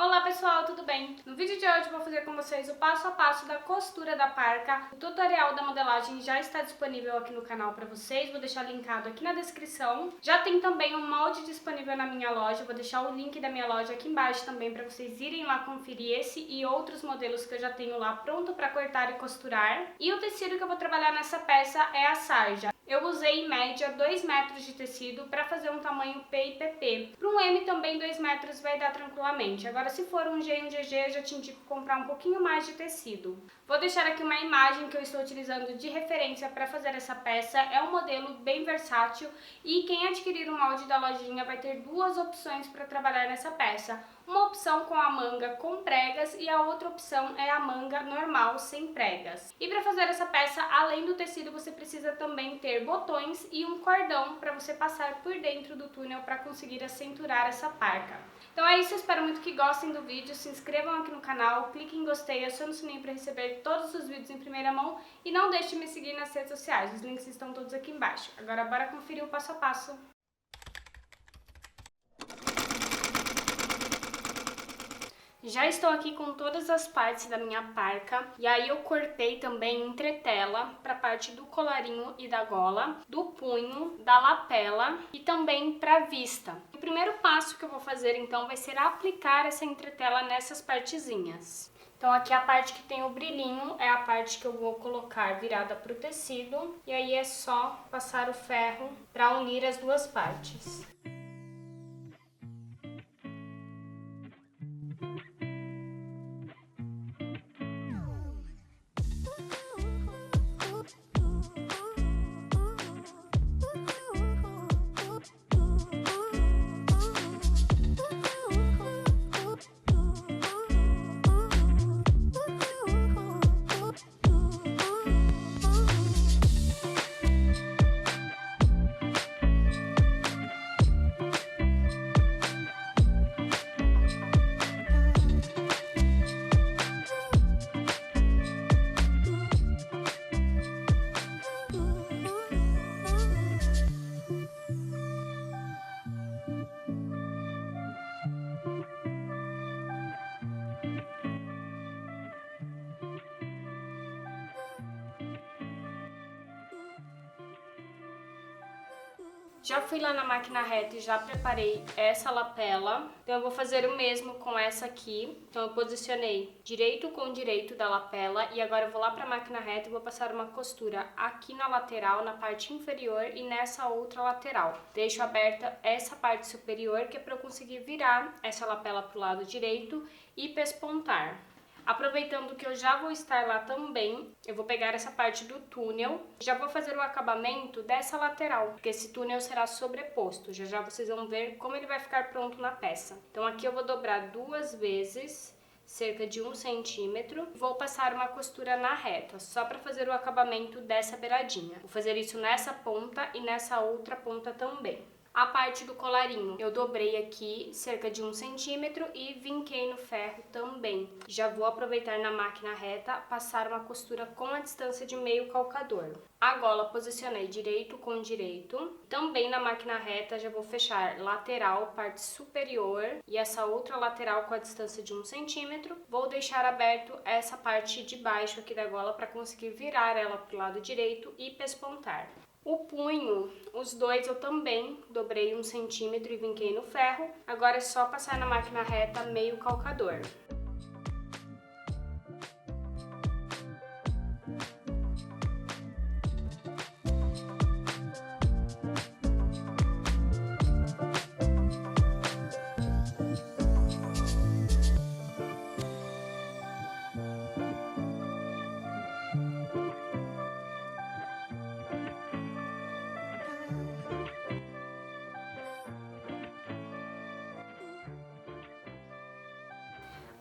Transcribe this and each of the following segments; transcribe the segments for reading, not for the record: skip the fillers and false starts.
Olá pessoal, tudo bem? No vídeo de hoje eu vou fazer com vocês o passo a passo da costura da parca. O tutorial da modelagem já está disponível aqui no canal para vocês, vou deixar linkado aqui na descrição. Já tem também um molde disponível na minha loja, vou deixar o link da minha loja aqui embaixo também para vocês irem lá conferir esse e outros modelos que eu já tenho lá pronto para cortar e costurar. E o tecido que eu vou trabalhar nessa peça é a sarja. Eu usei em média 2 metros de tecido para fazer um tamanho P e PP. Para um M também 2 metros vai dar tranquilamente. Agora se for um G e um GG eu já te indico comprar um pouquinho mais de tecido. Vou deixar aqui uma imagem que eu estou utilizando de referência para fazer essa peça. É um modelo bem versátil e quem adquirir o molde da lojinha vai ter duas opções para trabalhar nessa peça. Uma opção com a manga com pregas e a outra opção é a manga normal sem pregas. E para fazer essa peça, além do tecido, você precisa também ter botões e um cordão para você passar por dentro do túnel para conseguir acinturar essa parca. Então é isso, eu espero muito que gostem do vídeo, se inscrevam aqui no canal, cliquem em gostei, acione o sininho para receber todos os vídeos em primeira mão e não deixe de me seguir nas redes sociais, os links estão todos aqui embaixo. Agora bora conferir o passo a passo. Já estou aqui com todas as partes da minha parca, e aí eu cortei também entretela para a parte do colarinho e da gola, do punho, da lapela e também para a vista. O primeiro passo que eu vou fazer então vai ser aplicar essa entretela nessas partezinhas. Então aqui a parte que tem o brilhinho é a parte que eu vou colocar virada para o tecido, e aí é só passar o ferro para unir as duas partes. Já fui lá na máquina reta e já preparei essa lapela, então eu vou fazer o mesmo com essa aqui. Então eu posicionei direito com direito da lapela e agora eu vou lá para a máquina reta e vou passar uma costura aqui na lateral, na parte inferior e nessa outra lateral. Deixo aberta essa parte superior que é para eu conseguir virar essa lapela para o lado direito e pespontar. Aproveitando que eu já vou estar lá também, eu vou pegar essa parte do túnel, já vou fazer o acabamento dessa lateral, porque esse túnel será sobreposto, já já vocês vão ver como ele vai ficar pronto na peça. Então aqui eu vou dobrar 2 vezes, cerca de 1 centímetro, vou passar uma costura na reta, só para fazer o acabamento dessa beiradinha. Vou fazer isso nessa ponta e nessa outra ponta também. A parte do colarinho eu dobrei aqui cerca de 1 centímetro e vinquei no ferro também. Já vou aproveitar na máquina reta, passar uma costura com a distância de meio calcador. A gola posicionei direito com direito. Também na máquina reta já vou fechar lateral, parte superior e essa outra lateral com a distância de 1 centímetro. Vou deixar aberto essa parte de baixo aqui da gola para conseguir virar ela para o lado direito e pespontar. O punho, os dois eu também dobrei 1 centímetro e vinquei no ferro. Agora é só passar na máquina reta meio calcador.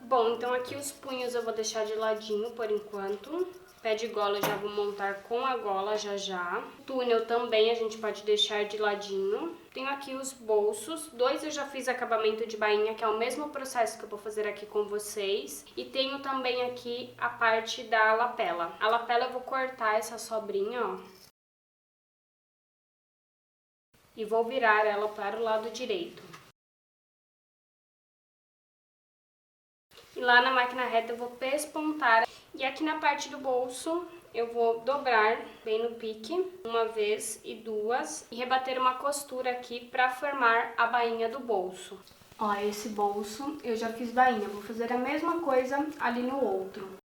Bom, então aqui os punhos eu vou deixar de ladinho por enquanto. Pé de gola eu já vou montar com a gola já já. Túnel também a gente pode deixar de ladinho. Tenho aqui os bolsos, 2 eu já fiz acabamento de bainha, que é o mesmo processo que eu vou fazer aqui com vocês. E tenho também aqui a parte da lapela. A lapela eu vou cortar essa sobrinha, ó. E vou virar ela para o lado direito. lá na máquina reta eu vou pespontar. E aqui na parte do bolso eu vou dobrar bem no pique, uma vez e duas, e rebater uma costura aqui para formar a bainha do bolso. Ó, esse bolso eu já fiz bainha, vou fazer a mesma coisa ali no outro.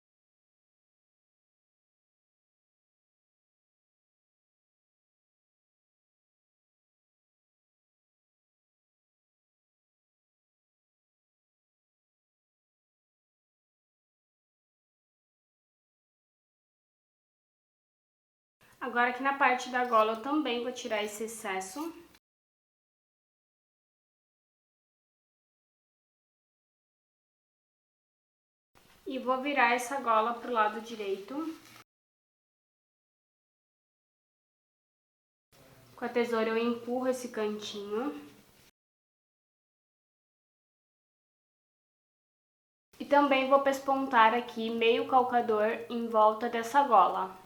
Agora aqui na parte da gola eu também vou tirar esse excesso. E vou virar essa gola pro lado direito. Com a tesoura eu empurro esse cantinho. E também vou pespontar aqui meio calcador em volta dessa gola.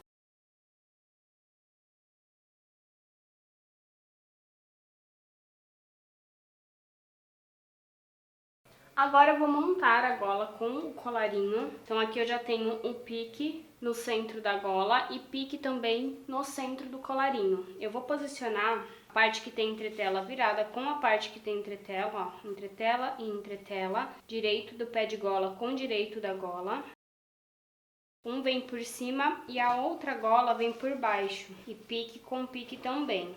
Agora eu vou montar a gola com o colarinho. Então aqui eu já tenho um pique no centro da gola e pique também no centro do colarinho. Eu vou posicionar a parte que tem entretela virada com a parte que tem entretela, ó, entretela e entretela, direito do pé de gola com direito da gola. Um vem por cima e a outra gola vem por baixo, e pique com pique também.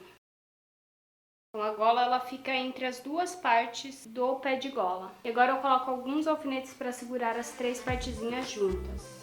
Então a gola ela fica entre as duas partes do pé de gola. E agora eu coloco alguns alfinetes para segurar as três partezinhas juntas.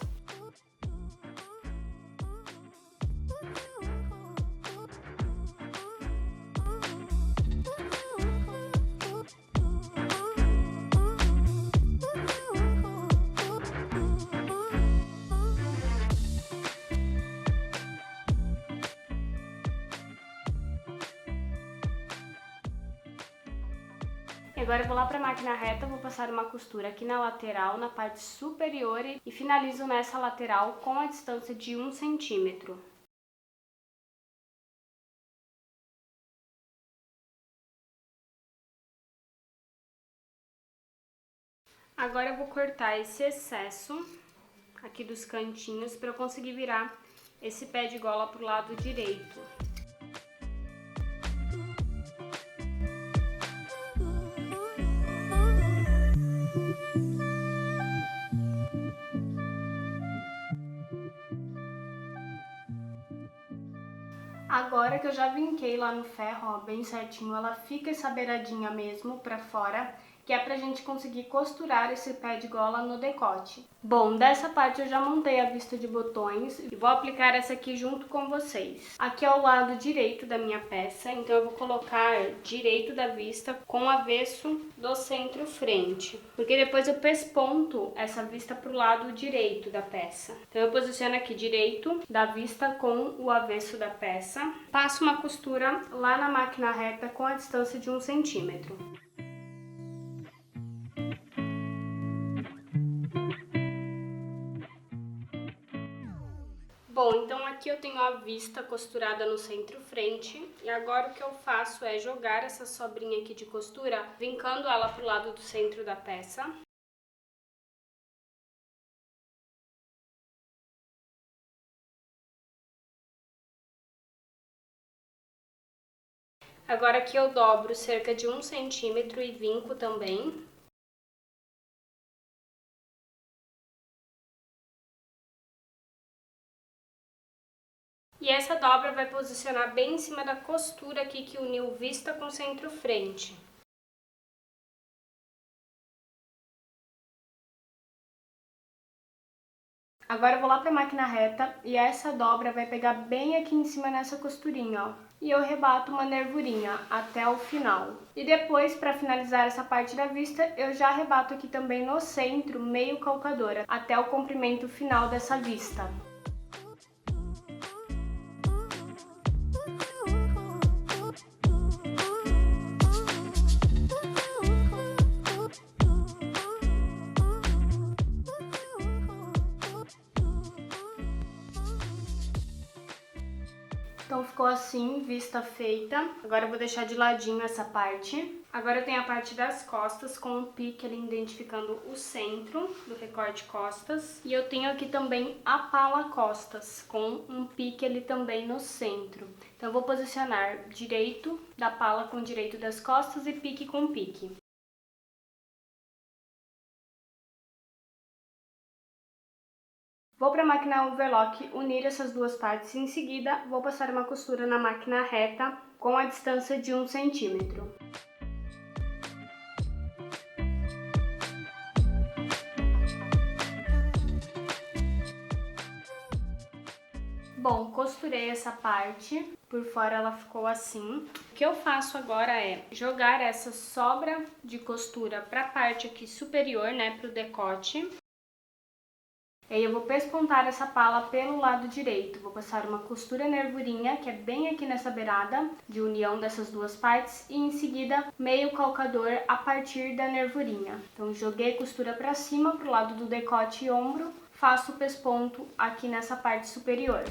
Agora eu vou lá para a máquina reta, vou passar uma costura aqui na lateral, na parte superior e finalizo nessa lateral com a distância de 1 centímetro. Agora eu vou cortar esse excesso aqui dos cantinhos para eu conseguir virar esse pé de gola para o lado direito. Agora que eu já vinquei lá no ferro, ó, bem certinho, ela fica essa beiradinha mesmo pra fora, que é pra gente conseguir costurar esse pé de gola no decote. Bom, dessa parte eu já montei a vista de botões e vou aplicar essa aqui junto com vocês. Aqui é o lado direito da minha peça, então eu vou colocar direito da vista com o avesso do centro-frente, porque depois eu pesponto essa vista pro lado direito da peça. Então eu posiciono aqui direito da vista com o avesso da peça, passo uma costura lá na máquina reta com a distância de 1 centímetro. Bom, então aqui eu tenho a vista costurada no centro-frente e agora o que eu faço é jogar essa sobrinha aqui de costura, vincando ela pro lado do centro da peça. Agora aqui eu dobro cerca de 1 centímetro e vinco também. E essa dobra vai posicionar bem em cima da costura aqui que uniu vista com centro-frente. Agora eu vou lá para a máquina reta e essa dobra vai pegar bem aqui em cima nessa costurinha, ó. E eu rebato uma nervurinha até o final. E depois, para finalizar essa parte da vista, eu já rebato aqui também no centro, meio calcadora, até o comprimento final dessa vista. Então ficou assim, vista feita. Agora eu vou deixar de ladinho essa parte. Agora eu tenho a parte das costas com um pique ali identificando o centro do recorte costas. E eu tenho aqui também a pala costas com um pique ali também no centro. Então eu vou posicionar direito da pala com direito das costas e pique com pique. Vou para a máquina overlock unir essas duas partes e em seguida vou passar uma costura na máquina reta com a distância de 1 centímetro. Bom, costurei essa parte, por fora ela ficou assim. O que eu faço agora é jogar essa sobra de costura para a parte aqui superior, né, para o decote. E aí eu vou pespontar essa pala pelo lado direito. Vou passar uma costura nervurinha, que é bem aqui nessa beirada de união dessas duas partes, e em seguida meio calcador a partir da nervurinha. Então joguei costura para cima, pro lado do decote e ombro, faço o pesponto aqui nessa parte superior.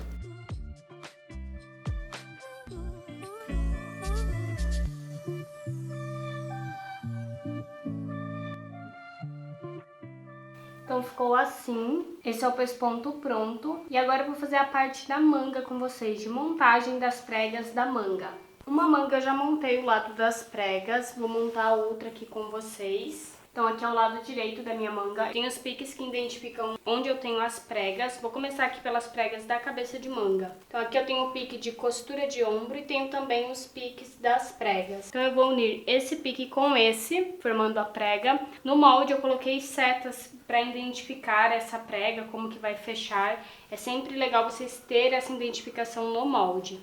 Então ficou assim, esse é o pesponto pronto. E agora eu vou fazer a parte da manga com vocês, de montagem das pregas da manga. Uma manga eu já montei o lado das pregas, vou montar a outra aqui com vocês. Então aqui é o lado direito da minha manga, tem os piques que identificam onde eu tenho as pregas. Vou começar aqui pelas pregas da cabeça de manga. Então aqui eu tenho o pique de costura de ombro e tenho também os piques das pregas. Então eu vou unir esse pique com esse, formando a prega. No molde eu coloquei setas para identificar essa prega, como que vai fechar. É sempre legal vocês terem essa identificação no molde.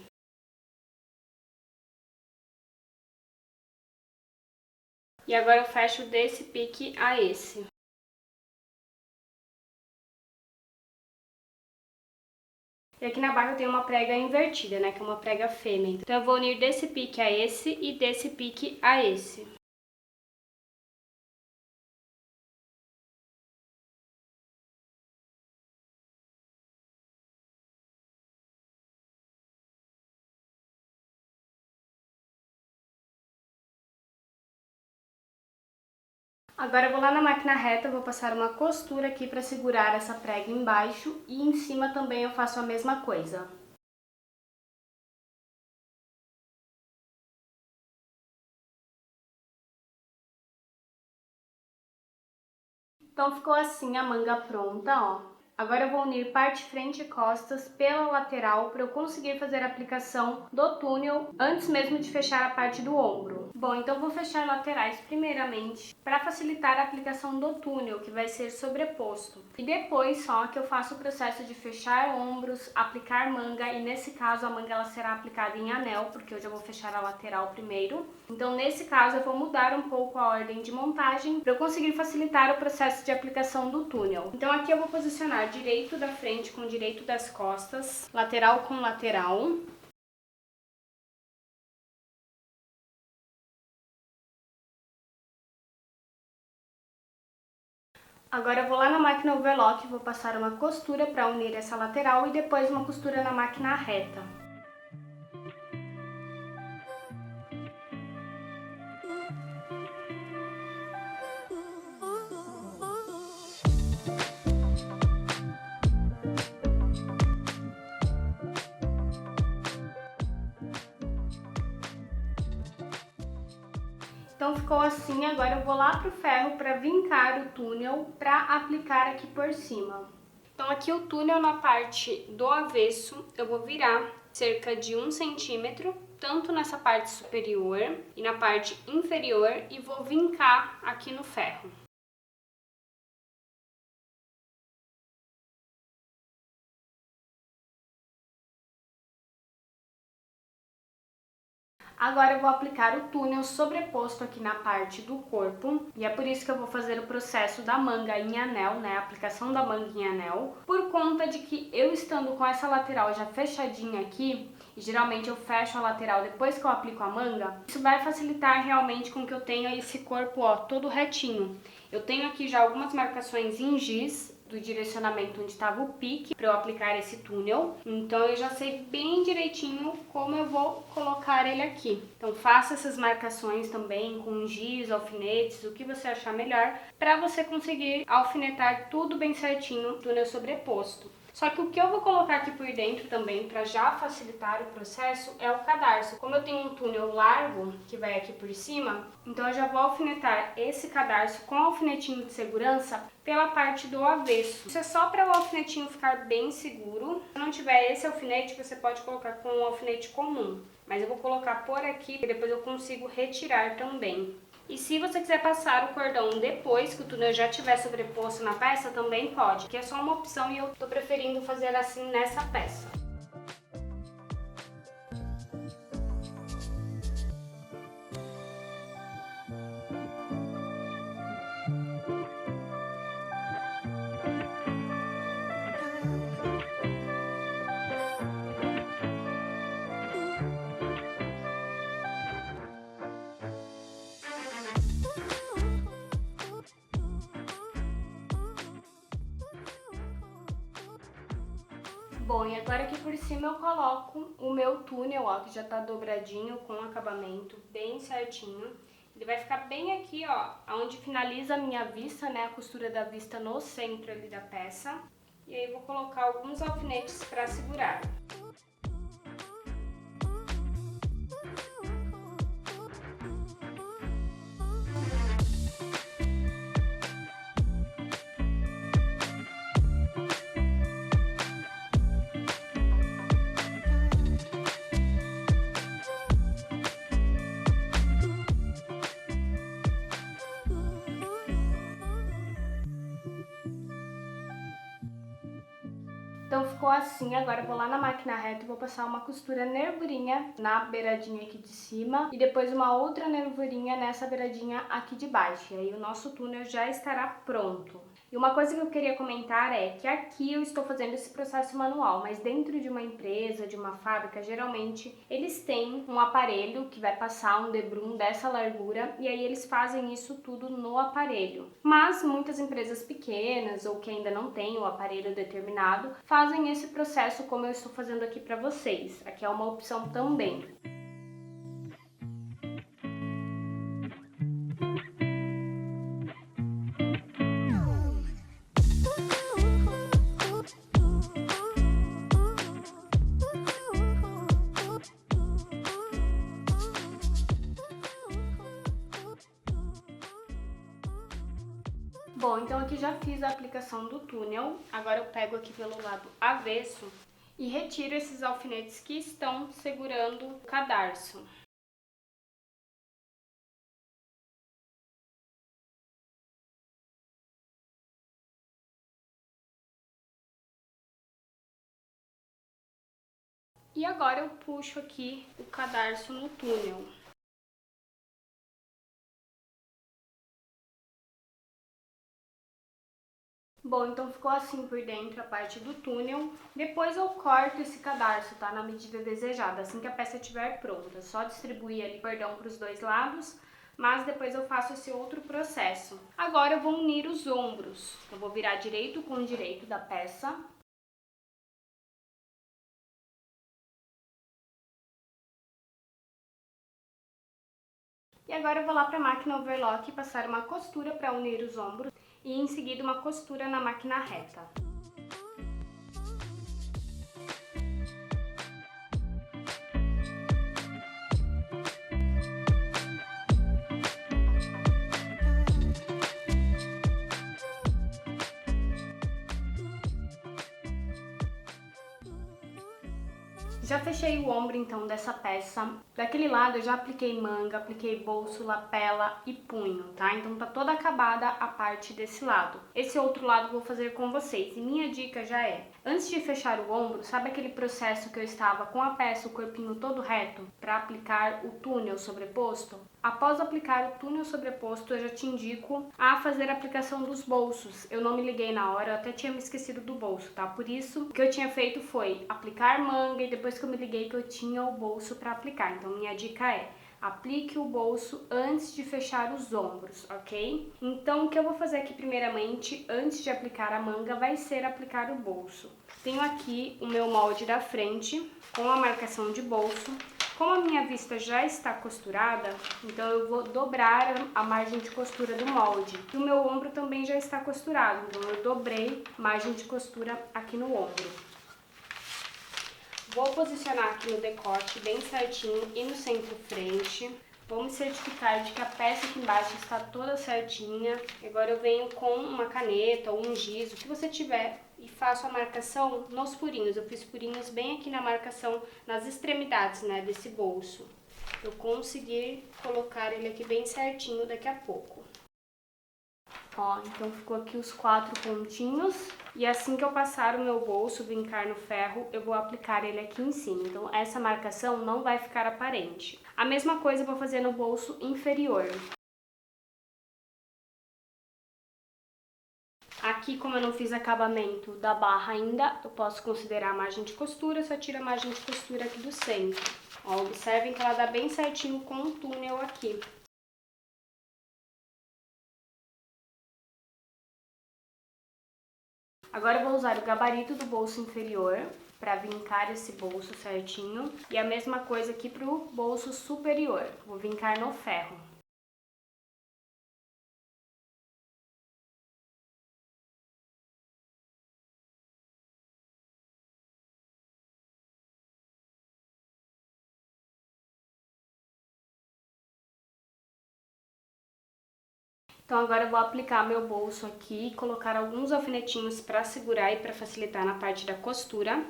E agora eu fecho desse pique a esse. E aqui na barra eu tenho uma prega invertida, né, que é uma prega fêmea. Então eu vou unir desse pique a esse e desse pique a esse. Agora eu vou lá na máquina reta, vou passar uma costura aqui para segurar essa prega embaixo e em cima também eu faço a mesma coisa. Então ficou assim a manga pronta, ó. Agora eu vou unir parte frente e costas pela lateral para eu conseguir fazer a aplicação do túnel antes mesmo de fechar a parte do ombro. Bom, então vou fechar laterais primeiramente para facilitar a aplicação do túnel, que vai ser sobreposto. E depois só que eu faço o processo de fechar ombros, aplicar manga e nesse caso a manga ela será aplicada em anel, porque hoje eu vou fechar a lateral primeiro. Então nesse caso eu vou mudar um pouco a ordem de montagem para eu conseguir facilitar o processo de aplicação do túnel. Então aqui eu vou posicionar direito da frente com direito das costas, lateral com lateral. Agora eu vou lá na máquina overlock, vou passar uma costura para unir essa lateral e depois uma costura na máquina reta. Então ficou assim, agora eu vou lá pro ferro para vincar o túnel para aplicar aqui por cima. Então aqui o túnel na parte do avesso, eu vou virar cerca de 1 centímetro, tanto nessa parte superior e na parte inferior, e vou vincar aqui no ferro. Agora eu vou aplicar o túnel sobreposto aqui na parte do corpo, e é por isso que eu vou fazer o processo da manga em anel, né, a aplicação da manga em anel, por conta de que eu estando com essa lateral já fechadinha aqui, e geralmente eu fecho a lateral depois que eu aplico a manga, isso vai facilitar realmente com que eu tenha esse corpo, ó, todo retinho. Eu tenho aqui já algumas marcações em giz, do direcionamento onde estava o pique para eu aplicar esse túnel. Então eu já sei bem direitinho como eu vou colocar ele aqui. Então faça essas marcações também com giz, alfinetes, o que você achar melhor, para você conseguir alfinetar tudo bem certinho no túnel sobreposto. Só que o que eu vou colocar aqui por dentro também, para já facilitar o processo, é o cadarço. Como eu tenho um túnel largo, que vai aqui por cima, então eu já vou alfinetar esse cadarço com alfinetinho de segurança pela parte do avesso. Isso é só para o alfinetinho ficar bem seguro. Se não tiver esse alfinete, você pode colocar com um alfinete comum. Mas eu vou colocar por aqui, e depois eu consigo retirar também. E se você quiser passar o cordão depois que o túnel já estiver sobreposto na peça, também pode, que é só uma opção e eu tô preferindo fazer assim nessa peça. Bom, e agora aqui por cima eu coloco o meu túnel, ó, que já tá dobradinho com acabamento bem certinho. Ele vai ficar bem aqui, ó, onde finaliza a minha vista, né, a costura da vista no centro ali da peça. E aí eu vou colocar alguns alfinetes para segurar. Então ficou assim, agora eu vou lá na máquina reta e vou passar uma costura nervurinha na beiradinha aqui de cima e depois uma outra nervurinha nessa beiradinha aqui de baixo. E aí o nosso túnel já estará pronto. E uma coisa que eu queria comentar é que aqui eu estou fazendo esse processo manual, mas dentro de uma empresa, de uma fábrica, geralmente eles têm um aparelho que vai passar um debrum dessa largura e aí eles fazem isso tudo no aparelho. Mas muitas empresas pequenas ou que ainda não têm o aparelho determinado fazem esse processo como eu estou fazendo aqui para vocês. Aqui é uma opção também. Bom, então aqui já fiz a aplicação do túnel, agora eu pego aqui pelo lado avesso e retiro esses alfinetes que estão segurando o cadarço. E agora eu puxo aqui o cadarço no túnel. Bom, então ficou assim por dentro a parte do túnel. Depois eu corto esse cadarço, tá? Na medida desejada, assim que a peça estiver pronta. Só distribuir ali cordão para os dois lados, mas depois eu faço esse outro processo. Agora eu vou unir os ombros. Eu vou virar direito com direito da peça. E agora eu vou lá para a máquina overlock e passar uma costura para unir os ombros e em seguida uma costura na máquina reta. Já fechei o ombro então dessa peça. Daquele lado eu já apliquei manga, apliquei bolso, lapela e punho, tá? Então tá toda acabada a parte desse lado. Esse outro lado eu vou fazer com vocês. E minha dica já é, antes de fechar o ombro, sabe aquele processo que eu estava com a peça, o corpinho todo reto, para aplicar o túnel sobreposto? Após aplicar o túnel sobreposto, eu já te indico a fazer a aplicação dos bolsos. Eu não me liguei na hora, eu até tinha me esquecido do bolso, tá? Por isso, o que eu tinha feito foi aplicar manga e depois que eu me liguei que eu tinha o bolso para aplicar. Então, minha dica é, Aplique o bolso antes de fechar os ombros, ok? Então, o que eu vou fazer aqui primeiramente, antes de aplicar a manga, vai ser aplicar o bolso. Tenho aqui o meu molde da frente, com a marcação de bolso. Como a minha vista já está costurada, então eu vou dobrar a margem de costura do molde. E o meu ombro também já está costurado, então eu dobrei a margem de costura aqui no ombro. Vou posicionar aqui no decote bem certinho e no centro-frente. Vou me certificar de que a peça aqui embaixo está toda certinha. Agora eu venho com uma caneta ou um giz, o que você tiver, e faço a marcação nos furinhos. Eu fiz furinhos bem aqui na marcação, nas extremidades, né, desse bolso. Eu consegui colocar ele aqui bem certinho daqui a pouco. Ó, então ficou aqui os 4 pontinhos. E assim que eu passar o meu bolso, vincar no ferro, eu vou aplicar ele aqui em cima. Então essa marcação não vai ficar aparente. A mesma coisa eu vou fazer no bolso inferior. Aqui, como eu não fiz acabamento da barra ainda, eu posso considerar a margem de costura, só tiro a margem de costura aqui do centro. Ó, observem que ela dá bem certinho com o túnel aqui. Agora eu vou usar o gabarito do bolso inferior para vincar esse bolso certinho. E a mesma coisa aqui para o bolso superior. Vou vincar no ferro. Então agora eu vou aplicar meu bolso aqui e colocar alguns alfinetinhos para segurar e para facilitar na parte da costura.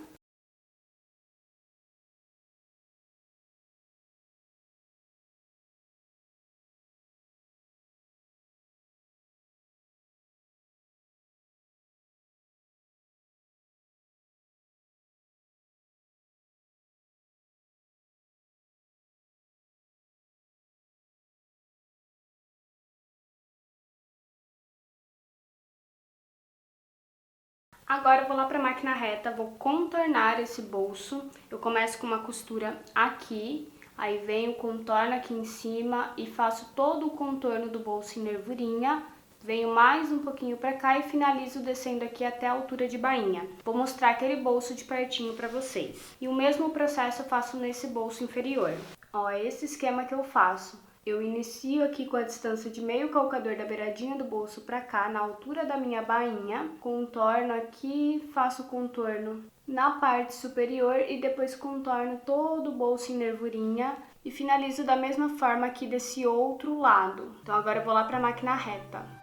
Agora eu vou lá para a máquina reta, vou contornar esse bolso. Eu começo com uma costura aqui, aí venho, contorno aqui em cima e faço todo o contorno do bolso em nervurinha. Venho mais um pouquinho para cá e finalizo descendo aqui até a altura de bainha. Vou mostrar aquele bolso de pertinho para vocês. E o mesmo processo eu faço nesse bolso inferior. Ó, é esse esquema que eu faço. Eu inicio aqui com a distância de meio calcador da beiradinha do bolso para cá, na altura da minha bainha, contorno aqui, faço contorno na parte superior e depois contorno todo o bolso em nervurinha e finalizo da mesma forma aqui desse outro lado. Então agora eu vou lá para a máquina reta.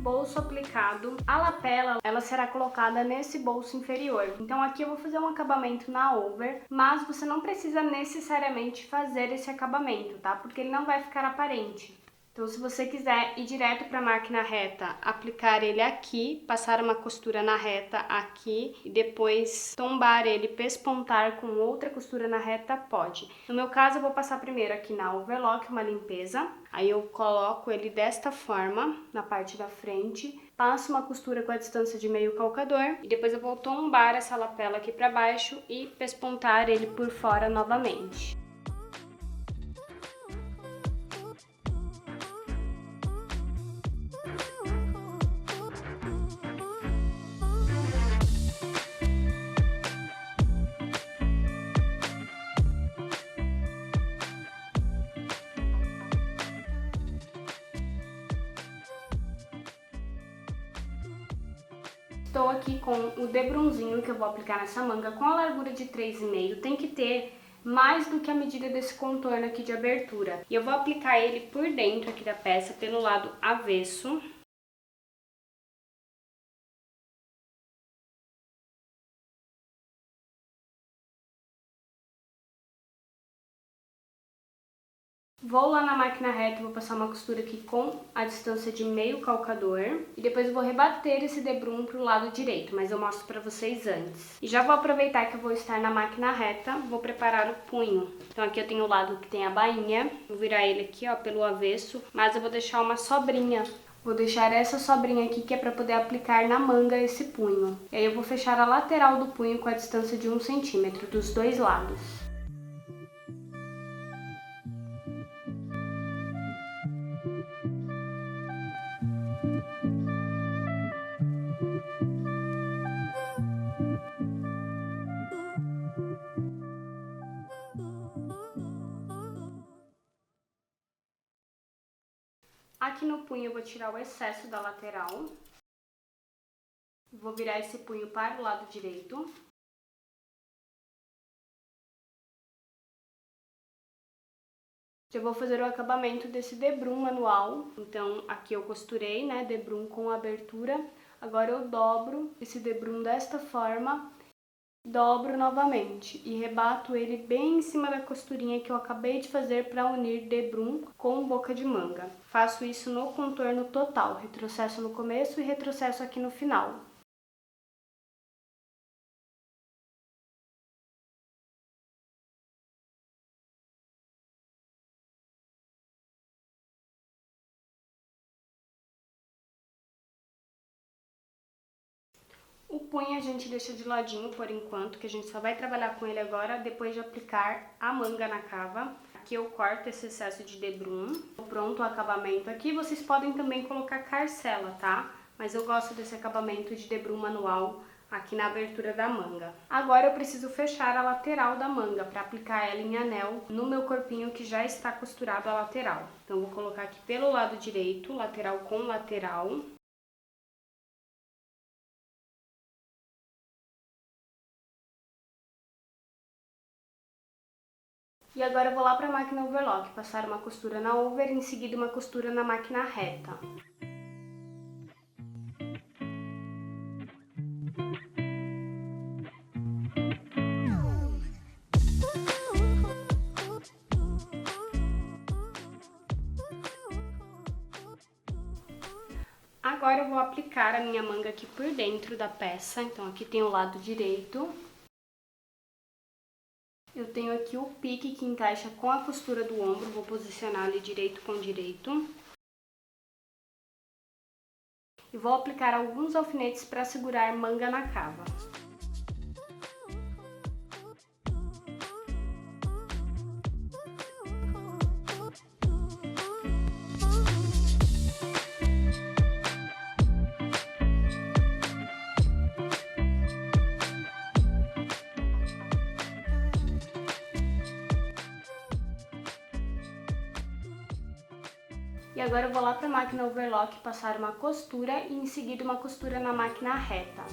Bolso aplicado, a lapela ela será colocada nesse bolso inferior. Então aqui eu vou fazer um acabamento na over, mas você não precisa necessariamente fazer esse acabamento, tá? Porque ele não vai ficar aparente. Então se você quiser ir direto para a máquina reta, aplicar ele aqui, passar uma costura na reta aqui e depois tombar ele, pespontar com outra costura na reta, pode. No meu caso eu vou passar primeiro aqui na overlock uma limpeza, aí eu coloco ele desta forma na parte da frente, passo uma costura com a distância de meio calcador e depois eu vou tombar essa lapela aqui para baixo e pespontar ele por fora novamente. Estou aqui com o debrunzinho que eu vou aplicar nessa manga com a largura de 3,5. Tem que ter mais do que a medida desse contorno aqui de abertura. E eu vou aplicar ele por dentro aqui da peça, pelo lado avesso. Vou lá na máquina reta, vou passar uma costura aqui com a distância de meio calcador. E depois eu vou rebater esse debrum pro lado direito, mas eu mostro pra vocês antes. E já vou aproveitar que eu vou estar na máquina reta, vou preparar o punho. Então aqui eu tenho o lado que tem a bainha, vou virar ele aqui, ó, pelo avesso, mas eu vou deixar uma sobrinha. Vou deixar essa sobrinha aqui que é para poder aplicar na manga esse punho. E aí eu vou fechar a lateral do punho com a distância de 1 centímetro dos dois lados. Aqui no punho eu vou tirar o excesso da lateral. Vou virar esse punho para o lado direito. Eu vou fazer o acabamento desse debrum manual. Então aqui eu costurei, né, debrum com abertura. Agora eu dobro esse debrum desta forma. Dobro novamente e rebato ele bem em cima da costurinha que eu acabei de fazer para unir debrum com boca de manga. Faço isso no contorno total, retrocesso no começo e retrocesso aqui no final. O punho a gente deixa de ladinho por enquanto, que a gente só vai trabalhar com ele agora depois de aplicar a manga na cava. Aqui eu corto esse excesso de debrum. Pronto o acabamento aqui. Vocês podem também colocar carcela, tá? Mas eu gosto desse acabamento de debrum manual aqui na abertura da manga. Agora eu preciso fechar a lateral da manga para aplicar ela em anel no meu corpinho que já está costurado a lateral. Então eu vou colocar aqui pelo lado direito, lateral com lateral. E agora eu vou lá para a máquina overlock, passar uma costura na over e em seguida uma costura na máquina reta. Agora eu vou aplicar a minha manga aqui por dentro da peça, então aqui tem o lado direito. Eu tenho aqui o pique que encaixa com a costura do ombro, vou posicionar ali direito com direito. E vou aplicar alguns alfinetes para segurar manga na cava. E agora eu vou lá para a máquina overlock passar uma costura e em seguida uma costura na máquina reta.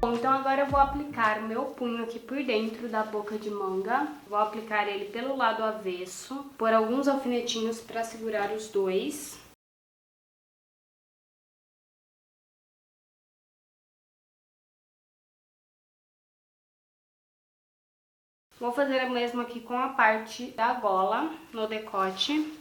Bom, então agora eu vou aplicar o meu punho aqui por dentro da boca de manga. Vou aplicar ele pelo lado avesso, por alguns alfinetinhos para segurar os dois. Vou fazer o mesmo aqui com a parte da gola, no decote.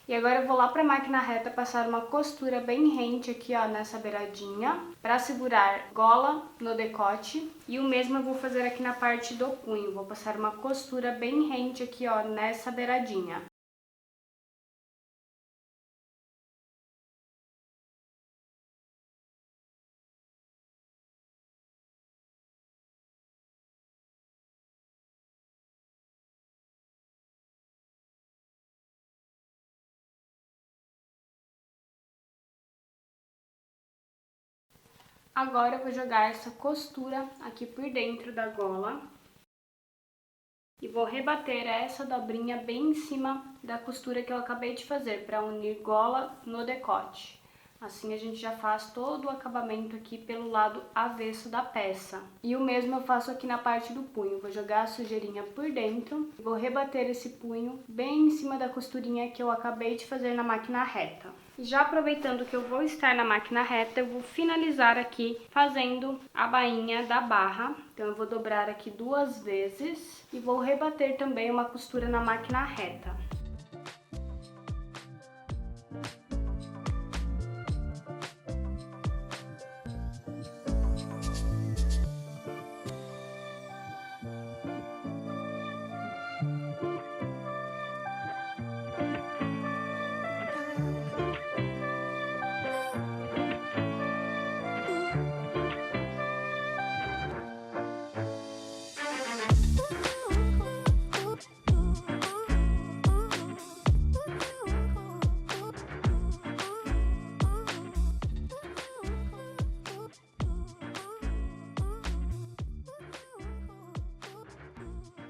E agora eu vou lá para a máquina reta passar uma costura bem rente aqui, ó, nessa beiradinha, para segurar gola no decote. E o mesmo eu vou fazer aqui na parte do punho, vou passar uma costura bem rente aqui, ó, nessa beiradinha. Agora eu vou jogar essa costura aqui por dentro da gola e vou rebater essa dobrinha bem em cima da costura que eu acabei de fazer para unir gola no decote. Assim a gente já faz todo o acabamento aqui pelo lado avesso da peça. E o mesmo eu faço aqui na parte do punho. Vou jogar a sujeirinha por dentro, vou rebater esse punho bem em cima da costurinha que eu acabei de fazer na máquina reta. Já aproveitando que eu vou estar na máquina reta, eu vou finalizar aqui fazendo a bainha da barra. Então eu vou dobrar aqui 2 vezes e vou rebater também uma costura na máquina reta.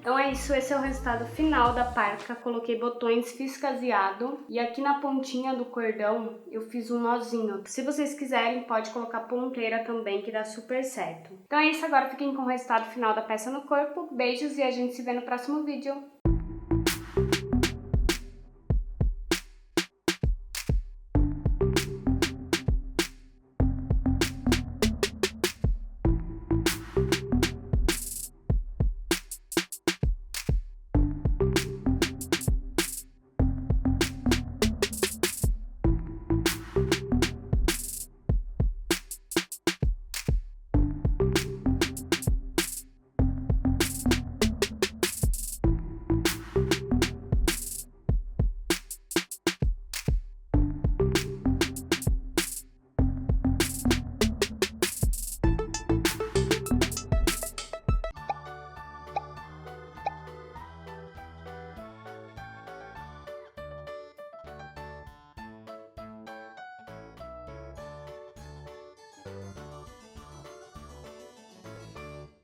Então é isso, esse é o resultado final da parca. Coloquei botões, fiz caseado e aqui na pontinha do cordão eu fiz um nozinho. Se vocês quiserem, pode colocar ponteira também, que dá super certo. Então é isso, agora fiquem com o resultado final da peça no corpo. Beijos e a gente se vê no próximo vídeo.